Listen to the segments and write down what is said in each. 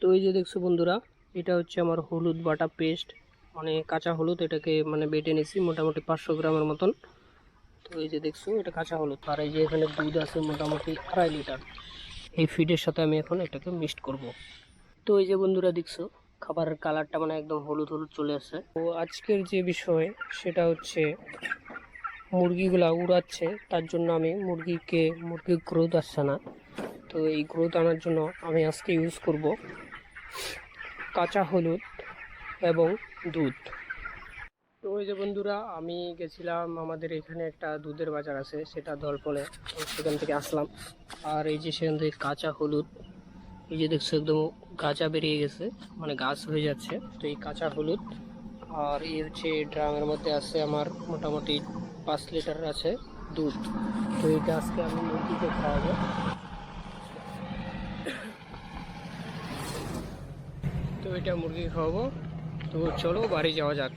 তো এই যে দেখছো বন্ধুরা, এটা হচ্ছে আমার হলুদ বাটা পেস্ট, মানে কাঁচা হলুদ। এটাকে মানে বেটে নিছি মোটামুটি 500 গ্রামের মতন। তো এই যে দেখছো এটা কাঁচা হলুদ, আর এই যে এখানে দুধ আছে মোটামুটি 2.5 লিটার। এই ফিডের সাথে আমি এখন এটাকে মিক্সড করব। তো এই যে বন্ধুরা দেখছো খাবারের কালারটা মানে একদম হলুদ হলুদ চলে আসছে। তো আজকের যে বিষয় সেটা হচ্ছে মুরগিগুলা উড়াচ্ছে, তার জন্য আমি মুরগির গ্রোথ আসছে না। তো এই গ্রোথ আনার জন্য আমি আজকে ইউজ করব কাঁচা হলুদ এবং দুধ। তো ওই যে বন্ধুরা, আমি গেছিলাম আমাদের এখানে একটা দুধের বাজার আছে, সেটা দলপলে। তো সেখান থেকে আসলাম, আর এই যে সেখান থেকে কাঁচা হলুদ, এই যে দেখছো একদম গাছা বেরিয়ে গেছে, মানে গাছ হয়ে যাচ্ছে। তো এই কাঁচা হলুদ, আর এই হচ্ছে ড্রামের মধ্যে আছে আমার মোটামুটি 5 লিটার আছে দুধ। তো এইটা আজকে আমি মুরগিকে খাওয়াবো। তো এটা মুরগি খাওয়াবো। তো চলো বাড়ি যাওয়া যাক।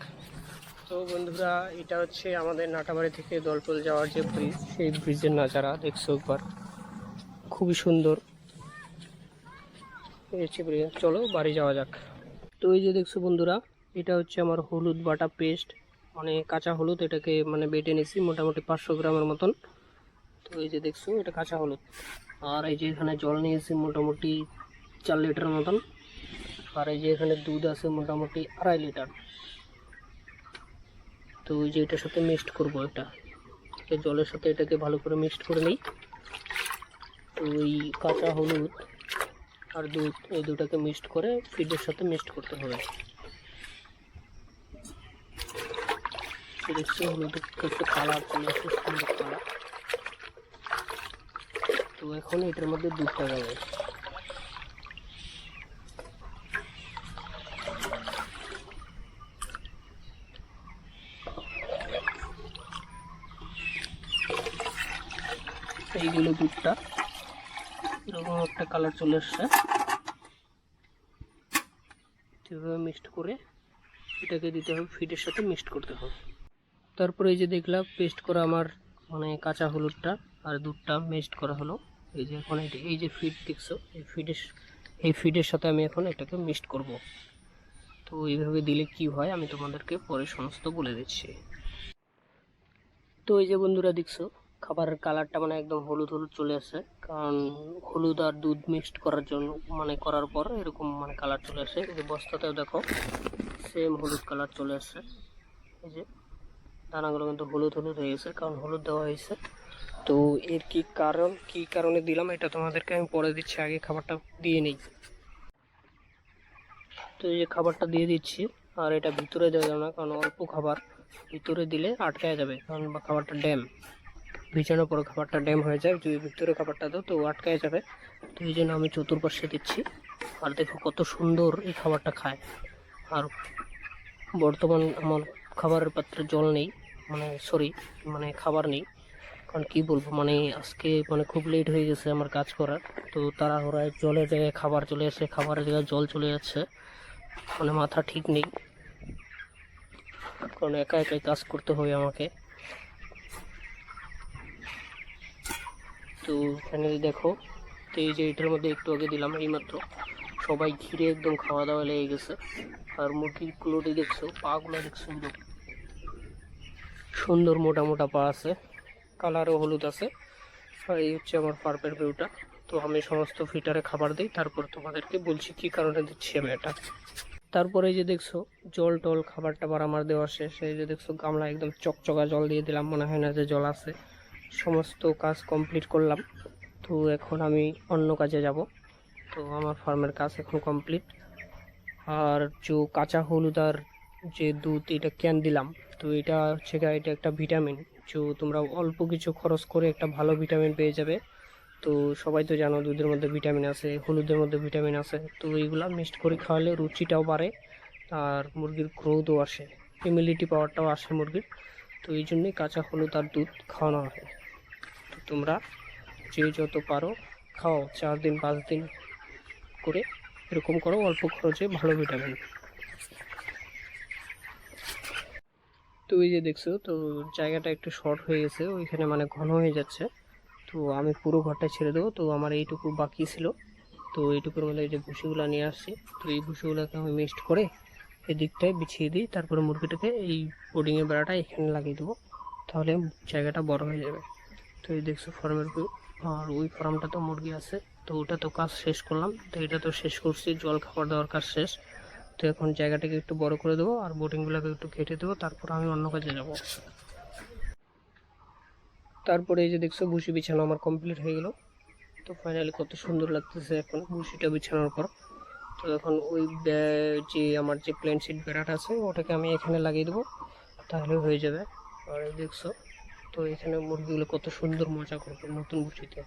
তো বন্ধুরা, এটা হচ্ছে আমাদের নাটাবাড়ি থেকে দলপল যাওয়ার যে ব্রিজ, সেই ব্রিজের নাজারা দেখছো একবার, খুবই সুন্দর। এই হচ্ছে ব্রিজ, চলো বাড়ি যাওয়া যাক। তো এই যে দেখছো বন্ধুরা, এটা হচ্ছে আমার হলুদ বাটা পেস্ট, মানে কাঁচা হলুদ। এটাকে মানে বেটে নিছি মোটামুটি 500 গ্রামের মতন। তো এই যে দেখছো এটা কাঁচা হলুদ, আর এই যে এখানে জল নিয়েছি মোটামুটি 4 লিটার মতন, আর এই যে এখানে দুধ আছে মোটামুটি 2.5 লিটার। তো ওই যে এটার সাথে মিক্সড করবো, এটা জলের সাথে এটাকে ভালো করে মিক্সড করে নিই। তো ওই কাঁচা হলুদ আর দুধ, এই দুটাকে মিক্সড করে ফিডের সাথে মিক্সড করতে হবে। দেখছি হলুদের একটা কালার চলে আসছে, সুন্দর কালার। তো এখন এটার মধ্যে দুধটা যাবে। এইগুলো দুধটা এরকম একটা কালার চলে আসছে। এভাবে মিক্সড করে এটাকে দিতে হবে, ফিডের সাথে মিক্সড করতে হবে। তারপরে এই যে দেখলাম পেস্ট করা আমার মানে কাঁচা হলুদটা আর দুধটা মিক্সড করা হলো। এই যে এখন এই যে ফিড দেখছো, এই ফিডের সাথে আমি এখন এটাকে মিক্সড করব। তো এইভাবে দিলে কি হয় আমি তোমাদেরকে পরে সমস্ত বলে দিচ্ছি। তো এই যে বন্ধুরা দেখছো খাবারের কালারটা মানে একদম হলুদ হলুদ চলে আসে, কারণ হলুদ আর দুধ মিক্সড করার জন্য মানে করার পর এরকম মানে কালার চলে আসে। এই যে বস্তাতেও দেখো সেম হলুদ কালার চলে আসছে। এই যে দানাগুলো কিন্তু হলুদ হলুদ হয়ে গেছে, কারণ হলুদ দেওয়া হয়েছে। তো এর কি কারণে দিলাম এটা তোমাদেরকে আমি পরে দিচ্ছি, আগে খাবারটা দিয়ে নিই। তো এই যে খাবারটা দিয়ে দিচ্ছি, আর এটা ভিতরে দেওয়া যাবে না, কারণ অল্প খাবার ভিতরে দিলে আটকায় যাবে, কারণ খাবারটা ড্যাম, ভিজানোর পরে খাবারটা ড্যাম হয়ে যায়। যদি ভিতরে খাবারটা দাও তো আটকায় যাবে। তো এই জন্য আমি চতুর্পাশে দিচ্ছি। আর দেখো কত সুন্দর এই খাবারটা খায়। আর বর্তমান আমার খাবারের পাত্রে জল নেই, মানে সরি, মানে খাবার নেই। কারণ কি বলবো, মানে আজকে মানে খুব লেট হয়ে গেছে আমার কাজ করার। তো তাড়াহুড়ায় জলের জায়গায় খাবার চলে আসে, খাবারের জায়গায় জল চলে যাচ্ছে, মানে মাথা ঠিক নেই, কারণ একা একাই কাজ করতে হবে আমাকে। তো এখানে দেখো, তো এই যে এটার মধ্যে একটু আগে দিলাম এইমাত্র, সবাই ঘিরে একদম খাওয়া দাওয়া লেগে গেছে। আর মুরগিগুলো দেখছো, পাগুলো দেখছো একদম সুন্দর মোটা মোটা পা আছে, কালারও হলুদ আছে। আর এই হচ্ছে আমার পার্পের ভিউটা। তো আমি সমস্ত ফিটারে খাবার দিই, তারপর তোমাদেরকে বলছি কি কারণে দিচ্ছি আমি এটা। তারপরে এই যে দেখছো জল টল খাবার টাবার আমার দেওয়া শেষ। এই যে দেখছো গামলা একদম চকচকা জল দিয়ে দিলাম, মনে হয় না যে জল আছে। সমস্ত কাজ কমপ্লিট করলাম। তো এখন আমি অন্য কাজে যাব। তো আমার ফার্মের কাজ এখন কমপ্লিট। আর যে কাঁচা হলুদ আর যে দুধ এটা কেন দিলাম, তো এটা হচ্ছে এটা একটা ভিটামিন। যে তোমরা অল্প কিছু খরচ করে একটা ভালো ভিটামিন পেয়ে যাবে। তো সবাই তো জানো দুধের মধ্যে ভিটামিন আছে, হলুদের মধ্যে ভিটামিন আছে। তো এইগুলা মিক্সড করে খাওয়ালে রুচিটাও বাড়ে, আর মুরগির গ্রোথও আসে, ইমিউনিটি পাওয়ারটাও আসে মুরগির। তো এই জন্যই কাঁচা হলুদ আর দুধ খাওয়ানো হয়। তো তোমরা যে যত পারো খাও, 4 দিন 5 দিন করে এরকম করো, অল্প খরচে ভালো ভিটামিন। তো এই যে দেখছো, তো জায়গাটা একটু শর্ট হয়ে গেছে, ওইখানে মানে ঘন হয়ে যাচ্ছে। তো আমি পুরো ঘরটা ছেড়ে দেবো, তো আমার এইটুকু বাকি ছিল। তো এইটুকুর মধ্যে এই যে ভুসিগুলো নিয়ে আসছি, তো এই ভুসিগুলোকে আমি মিক্সড করে এদিকটায় বিছিয়ে দিই, তারপরে মুরগিটাকে এই বোর্ডিংয়ের বেড়াটা এখানে লাগিয়ে দেবো, তাহলে জায়গাটা বড় হয়ে যাবে। তো এই দেখছো ফার্মের ভিউ। আর ওই ফার্মটা তো মুরগি আছে, তো ওটা তো কাজ শেষ করলাম, তো এটা তো শেষ করছি, জল খাবার দেওয়ার কাজ শেষ। তো এখন জায়গাটাকে একটু বড় করে দেবো আর বোর্ডিংগুলোকে একটু কেটে দেবো, তারপর আমি অন্য কাজে যাব। তারপরে এই যে দেখছো ভুসি বিছানো আমার কমপ্লিট হয়ে গেল। তো ফাইনালি কত সুন্দর লাগতেছে এখন ভুসিটা বিছানোর পর। তো এখন ওই যে আমার যে প্লেন শিট বেড়াটা আছে ওটাকে আমি এখানে লাগিয়ে দেবো, তাহলে হয়ে যাবে। আর এই দেখছো, তো এখানে মুরগিগুলো কত সুন্দর মজা করবে নতুন ভুসিতে।